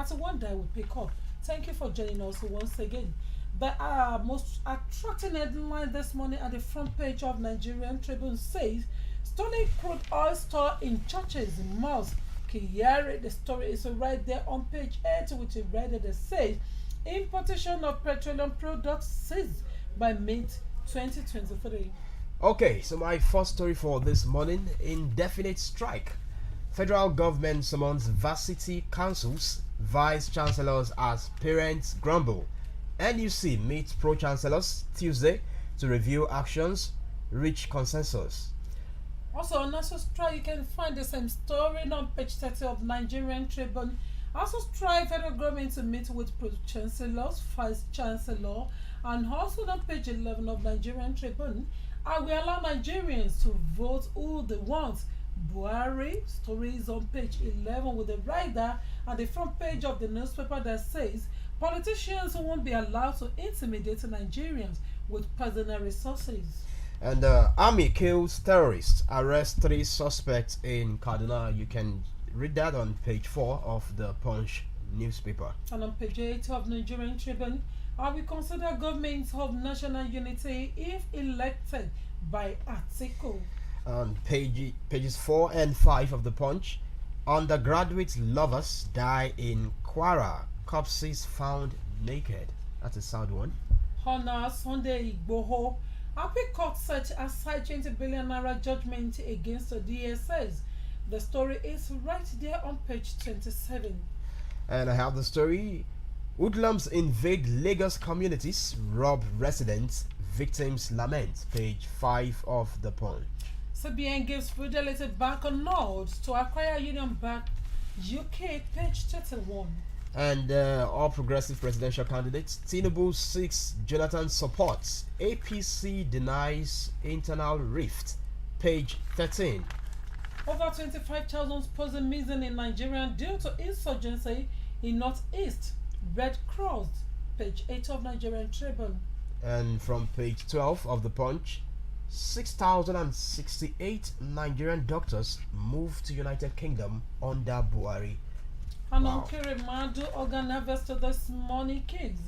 As one day will pick up. Thank you for joining us once again. The most attracting headline this morning at the front page of Nigerian Tribune says stolen crude oil store in churches, mosques. Kyari, the story is right there on page 8, which is right there that says importation of petroleum products seized by mid 2023. Okay, so my first story for this morning, indefinite strike. Federal government summons varsity councils, vice chancellors as parents grumble. NUC meets pro chancellors Tuesday to review actions, reach consensus. Also on ASU strike, you can find the same story on page 30 of Nigerian Tribune. ASU strike federal government to meet with pro chancellors, vice chancellor, and also on page 11 of Nigerian Tribune. And we allow Nigerians to vote who they want. Buhari stories on page 11 with a rider at the front page of the newspaper that says politicians won't be allowed to intimidate Nigerians with personal resources. And army kills terrorists, arrests three suspects in Kaduna. You can read that on page 4 of the Punch newspaper. And on page 8 of Nigerian Tribune, I will consider government of national unity if elected by Atiku. On pages 4 and 5 of the Punch, undergraduate lovers die in Kwara, corpses found naked. That's a sad one. Honor Sunday Igboho. Happy Court set aside 20 billion naira judgment against the DSS. The story is right there on page 27. And I have the story. Hoodlums invade Lagos communities, rob residents, victims lament. Page 5 of the Punch. CBN gives Fidelity Bank a nod to acquire Union Bank UK, page 31. And all progressive presidential candidates, Tinubu seeks Jonathan supports. APC denies internal rift. Page 13. Over 25,000 persons missing in Nigeria due to insurgency in Northeast. Red Cross, page 8 of Nigerian Tribune. And from page 12 of the Punch, 6,068 Nigerian doctors moved to United Kingdom under Buhari. Wow. Madu organ harvested this morning kids.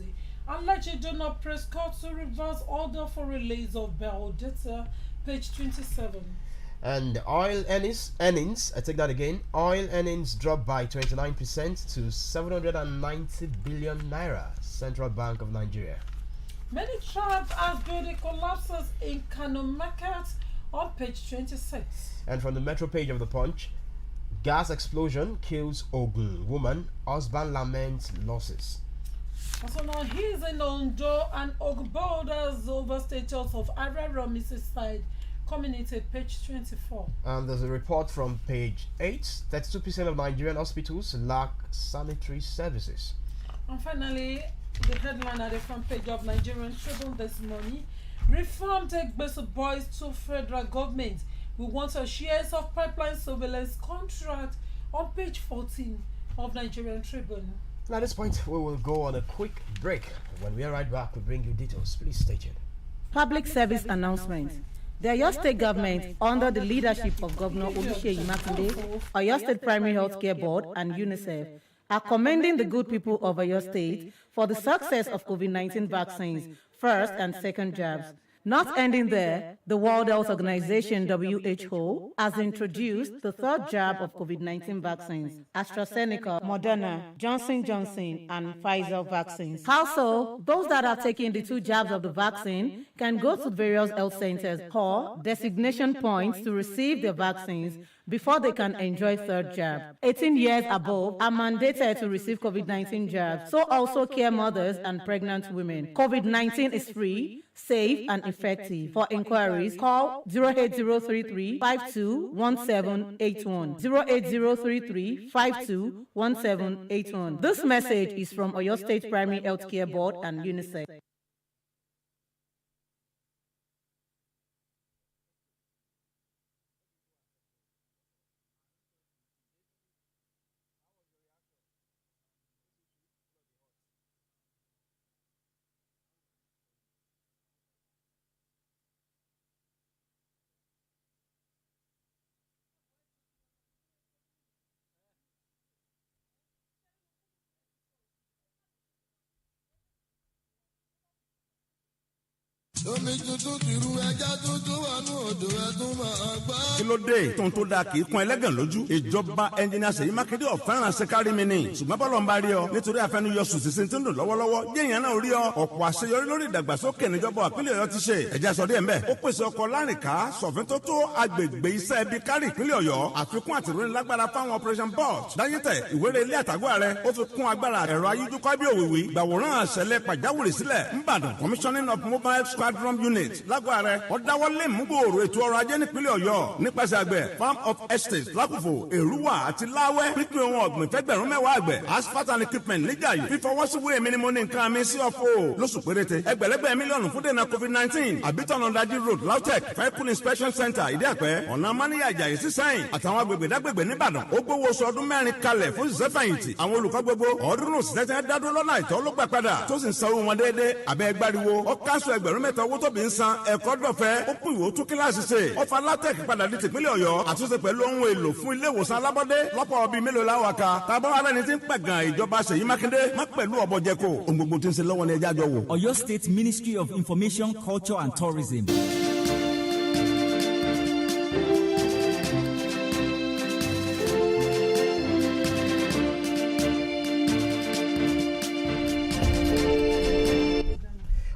Alleged donor press court to reverse order for release of bail data, page 27. And oil earnings, I take that again, oil earnings dropped by 29% to 790 billion naira, Central Bank of Nigeria. Many tribes as building collapses in Kano market on page 26. And from the metro page of the Punch, gas explosion kills Ogun woman, husband laments losses. Also now he's in Ondo and Ogun borders over status of Arara Mrs. Side community, page 24. And there's a report from page 8, 32% of Nigerian hospitals lack sanitary services. And finally, the headline at the front page of Nigerian Tribune this morning: reform take best boys to federal government. We want a shares of pipeline surveillance contract on page 14 of Nigerian Tribune. At this point, we will go on a quick break. When we are right back, we'll bring you details. Please stay tuned. Public service announcement. The Oyo State government, under the leadership of Governor Oluseyi Makinde, Oyo State Primary Healthcare Board, and UNICEF, are commending the good people of Oyo State for the success of COVID-19 vaccines, first and second jabs. Not ending there, the World Health Organization (WHO) has introduced the third jab of COVID-19 vaccines: AstraZeneca, Moderna, Johnson & Johnson, and Pfizer vaccines. Also, those that are taking the two jabs of the vaccine can go to various health centers or designation points to receive their vaccines before they can enjoy third jab. 18 years above are mandated to receive COVID-19 jabs, so also care mothers and pregnant women. COVID-19 is free, safe, and effective. For inquiries, call 08033 521781. 08033 521781. This message is from Oyo State Primary Healthcare Board and UNICEF. kí ló dé tóun tó dáa kì í kún ẹlẹ́gàn lójú ìjọba ẹnjìnìà Ṣèyí Mákindé ọ̀fẹ́ràn ṣẹ́kárí mi ni ṣùgbọ́n bọ́lọ̀ ń bá rí ọ nítorí àfẹnuyọ sùsìsì tí ń dùn lọ́wọ́lọ́wọ́ yéèyàn náà rí ọ ọ̀pọ̀ àṣeyọrí lórí ìdàgbàsókè níjọba ìpínlẹ̀ Ọ̀yọ́ ti ṣe ẹ̀jẹ̀ sọ díẹ̀ mbẹ́ ó pèsè ọkọ̀ lárìnká sọ̀fin tó tó agbègbè iṣẹ́ ibi kárí ìpínlẹ̀ Ọ̀yọ́ àfikún àtìròyìn lágbára fáwọn operation board dáyẹ́tẹ̀ ìwéré ilé àtàgbà rẹ ó fi kún agbára ẹ̀rọ ayíjúkọ́ bí òwìwí gbàwòrán àṣẹlẹ̀ pàjáwìrì sílẹ̀ ńbàdàn commissioning of mobile squadron unit lágbára rẹ ó dáwọ́lé múgbòòrò ètò ọrọ̀ ajé nípínlẹ̀ Ọ̀yọ́ nípasẹ̀ àgbẹ̀ farm of estate lákùfò èrúwà àti láwẹ́ pínpín ohun ọ̀gbìn fẹ́gbẹ̀rún mẹ́wàá àgbẹ̀ asphalt and equipment níjàyè fífọwọ́síwé mi ni mo ní nǹkan mi sí ọ̀fọ̀ lóṣù péréte ẹgbẹ̀lẹ́gbẹ̀ mílíọ̀nù fún dènà covid-19 àbítọ̀nà ọ̀dàjì road lautech vehicle inspection center ìdíàpẹ́ ọ̀nà amáníyà ìjàyè sí sẹ́yìn àtàwọn agbègbè dágbègbè níbàdàn ó gbówó oṣù ọdún mẹ́rin kalẹ̀ fún ìṣẹ́fẹ̀yìntì àwọn olùkọ́ gbogbo ọ̀ọ́dúnrún òṣìṣẹ́ dádúró lọ́nà àìtọ́ ló gbà padà tó sì ń sanwó wọn déédéé abẹ́ gbáriwo ó káṣù ẹgbẹ̀rún mẹ́ta owó tóbi ń san ẹ̀kọ́ dọ̀fẹ́ ó kún ìwò tún kíláàsì ṣe ó fa látẹ̀kì padà di tìpínlẹ̀ Ọ̀yọ́ àtúnṣe pẹ̀lú ohun èlò fún ilé ìwòsàn alábọ́dé lọ́pọ̀ bíi mélòó láwà ká tábọ́ ara ẹni tí ń pẹ̀gàn ìjọba Ṣèyí Mákindé má pẹ̀lú ọ̀bọ̀jẹ̀kọ̀ ohun gbogbo tí ń ṣe lọ́wọ́ ní ẹjá jọ wò. Ọ̀yọ́ State Ministry of Information, Culture and Tourism.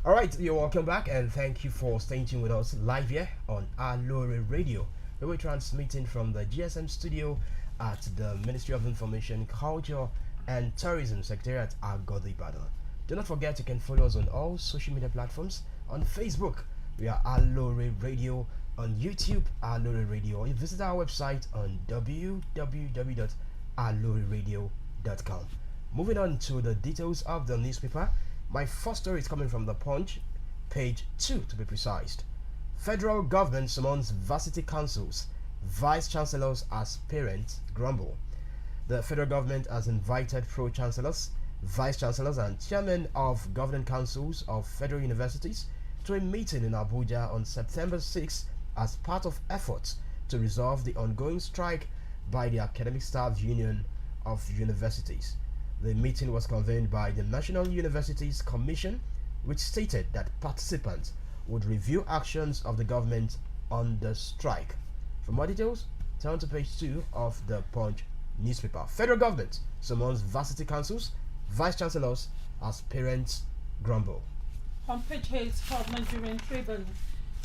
All right, you're welcome back, and thank you for staying tuned with us live here on Aloore Radio. We're transmitting from the GSM studio at the Ministry of Information, Culture and Tourism Secretariat at Agodi Ibadan. Do not forget you can follow us on all social media platforms. On Facebook, we are Aloore Radio. On YouTube, Aloore Radio. Or you visit our website on www.alooreradio.com. Moving on to the details of the newspaper. My first story is coming from the Punch, page 2 to be precise. Federal government summons varsity councils, vice chancellors as parents grumble. The federal government has invited pro-chancellors, vice chancellors and chairmen of governing councils of federal universities to a meeting in Abuja on September 6 as part of efforts to resolve the ongoing strike by the Academic Staff Union of Universities. The meeting was convened by the National Universities Commission, which stated that participants would review actions of the government on the strike. For more details, turn to page 2 of the Punch newspaper. Federal government summons varsity councils, vice chancellors as parents grumble. On page 8 of Nigerian Tribune,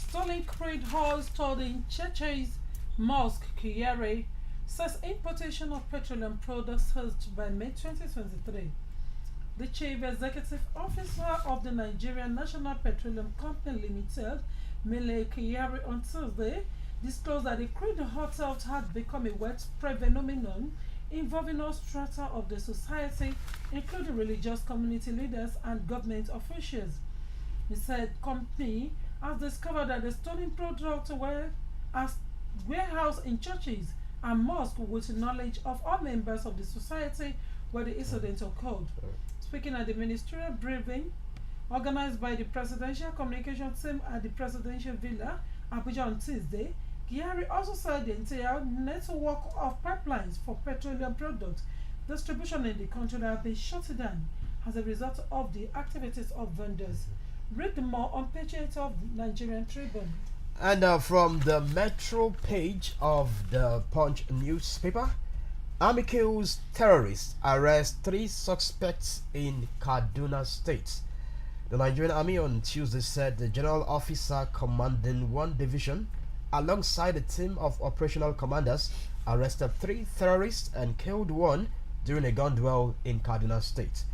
stolen crude oil stored in Cheche's Mosque, Kiyere, says importation of petroleum products surged by May 2023. The chief executive officer of the Nigerian National Petroleum Company Limited, Mele Kiyari, on Tuesday disclosed that the crude oil theft had become a widespread phenomenon involving all strata of the society, including religious community leaders and government officials. He said company has discovered that the stolen products were warehoused in churches and mosques with knowledge of all members of the society where the incident occurred. Speaking at the ministerial briefing organized by the Presidential Communication Team at the Presidential Villa, Abuja, on Tuesday, Kyari also said the entire network of pipelines for petroleum product distribution in the country have been shut down as a result of the activities of vendors. Read more on page 8 of Nigerian Tribune. And from the Metro page of the Punch newspaper, Army kills terrorists, arrests 3 suspects in Kaduna State. The Nigerian Army on Tuesday said the General Officer commanding 1 division, alongside a team of operational commanders, arrested 3 terrorists and killed 1 during a gun duel in Kaduna State.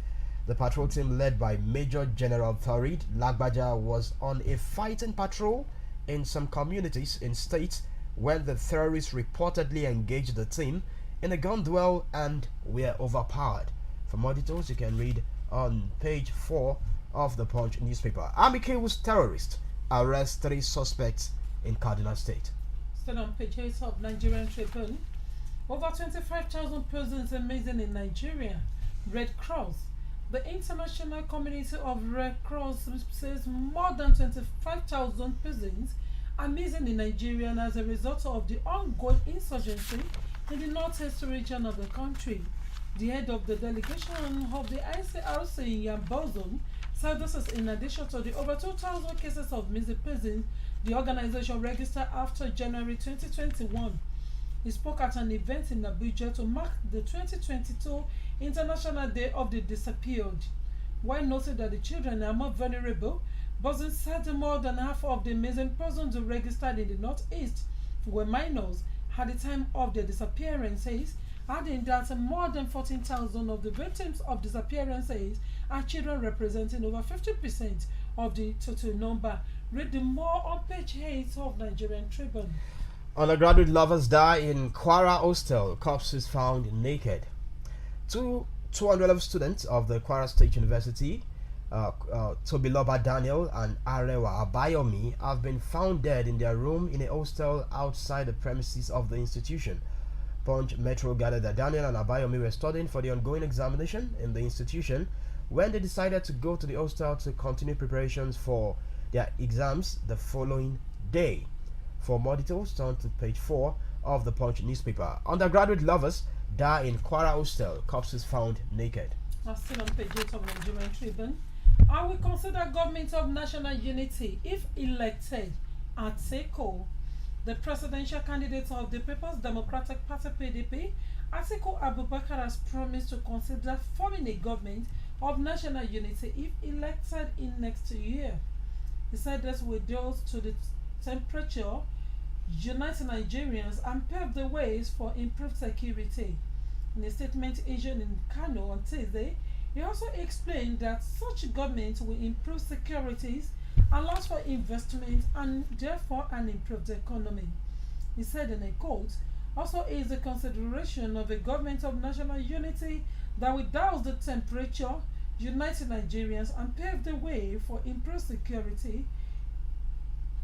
The patrol team led by Major General Farid Lagbaja was on a fighting patrol in some communities in states when the terrorists reportedly engaged the team in a gun duel and were overpowered. For more details, you can read on page 4 of the Punch newspaper. Army kills terrorist, arrests 3 suspects in Kaduna State. Still on page 8 of Nigerian Tribune, over 25,000 persons are missing in Nigeria. Red Cross. The international community of Red Cross says more than 25,000 persons are missing in Nigeria as a result of the ongoing insurgency in the northeast region of the country. The head of the delegation of the ICRC in Yambozon So this is in addition to the over 2,000 cases of missing persons the organization registered after January 2021. He spoke at an event in Abuja to mark the 2022 International Day of the Disappeared. While noting that the children are more vulnerable, Bosun said more than half of the missing persons registered in the Northeast were minors at the time of their disappearances, adding that more than 14,000 of the victims of disappearances are children, representing over 50% of the total number. Read the more on page 8 of Nigerian Tribune. Undergraduate lovers die in Kwara hostel. Corpses found naked. 211 students of the Kwara State University, Tobiloba Daniel and Arewa Abayomi, have been found dead in their room in a hostel outside the premises of the institution. Punch Metro gathered that Daniel and Abayomi were studying for the ongoing examination in the institution when they decided to go to the hostel to continue preparations for their exams the following day. For more details, turn to page 4 of the Punch newspaper. Undergraduate lovers die in Kwara hostel. Corpses found naked. Still on page 8 of Nigerian Tribune. I will consider government of national unity if elected. Atiku, the presidential candidate of the People's Democratic Party (PDP), Atiku Abubakar has promised to consider forming a government of national unity if elected in next year. He said this will deal to the temperature, unite Nigerians, and pave the ways for improved security. In a statement issued in Kano on Tuesday, he also explained that such government will improve securities, allows for investment, and therefore an improved economy. He said in a quote, also is a consideration of a government of national unity that will douse the temperature, unite Nigerians, and pave the way for improved security.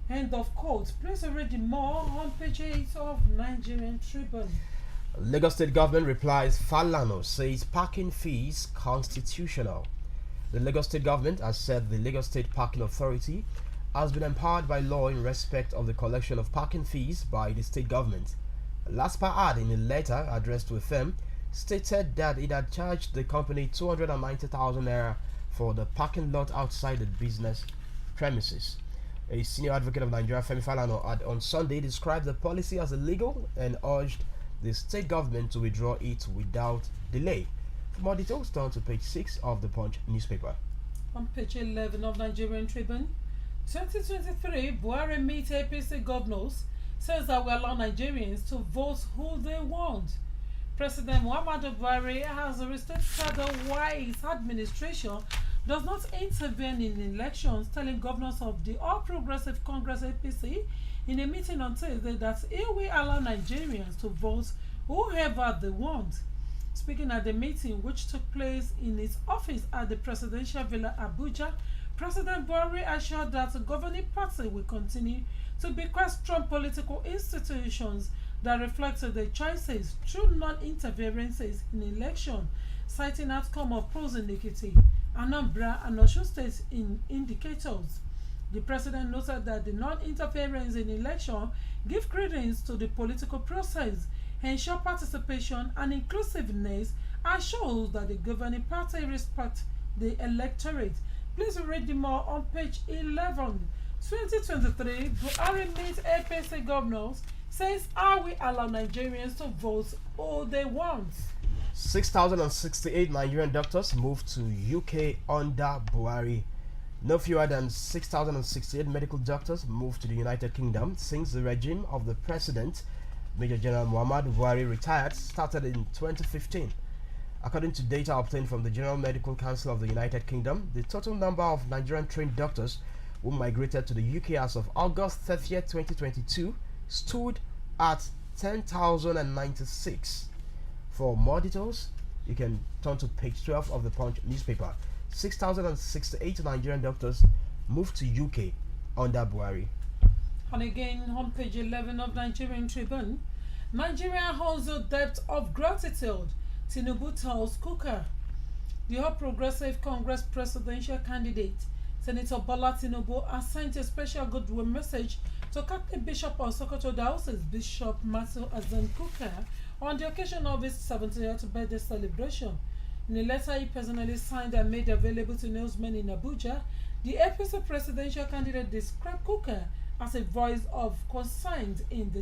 End of quote. Please read more on page 8 of Nigerian Tribune. Lagos State government replies Falana says parking fees constitutional. The Lagos State government has said the Lagos State Parking Authority has been empowered by law in respect of the collection of parking fees by the state government. LASPA had, in a letter addressed to a firm, stated that it had charged the company 290,000 naira for the parking lot outside the business premises. A senior advocate of Nigeria, Femi Falana, had on Sunday described the policy as illegal and urged the state government to withdraw it without delay. For more details, turn to page 6 of the Punch newspaper. On page 11 of Nigerian Tribune, 2023 Buhari meet APC governors, says that will allow Nigerians to vote who they want. President Muhammadu Buhari has restated why his administration does not intervene in elections, telling governors of the All Progressive Congress APC in a meeting on Tuesday that he will allow Nigerians to vote whoever they want. Speaking at the meeting, which took place in his office at the Presidential Villa Abuja, President Buhari assured that the governing party will continue to bequest strong political institutions that reflect their choices through non-interferences in election, citing outcome of polls in Ekiti, Anambra, and Osun states in indicators. The president noted that the non-interference in election give credence to the political process, ensure participation and inclusiveness, and shows that the governing party respects the electorate. Please read more on page 11. 2023, Buhari meets APC governors, says I will allow Nigerians to vote all they want. 6,068 Nigerian doctors moved to UK under Buhari. No fewer than 6,068 medical doctors moved to the United Kingdom since the regime of the President, Major General Muhammadu Buhari, retired, started in 2015. According to data obtained from the General Medical Council of the United Kingdom, the total number of Nigerian trained doctors who migrated to the UK as of August 30th, 2022 stood at 10,096. For more details, you can turn to page 12 of the Punch newspaper. 6,068 Nigerian doctors moved to UK under Buhari. And again, on page 11 of Nigerian Tribune, Nigeria holds a debt of gratitude, Tinubu tells Kuka. The All Progressive Congress presidential candidate, Senator Bola Tinubu, has sent a special goodwill message to Catholic Bishop of Sokoto Diocese, Bishop Matthew Azan Kuka, on the occasion of his 70th birthday celebration. In a letter he personally signed and made available to newsmen in Abuja, the APC presidential candidate described Kuka as a voice of concern in the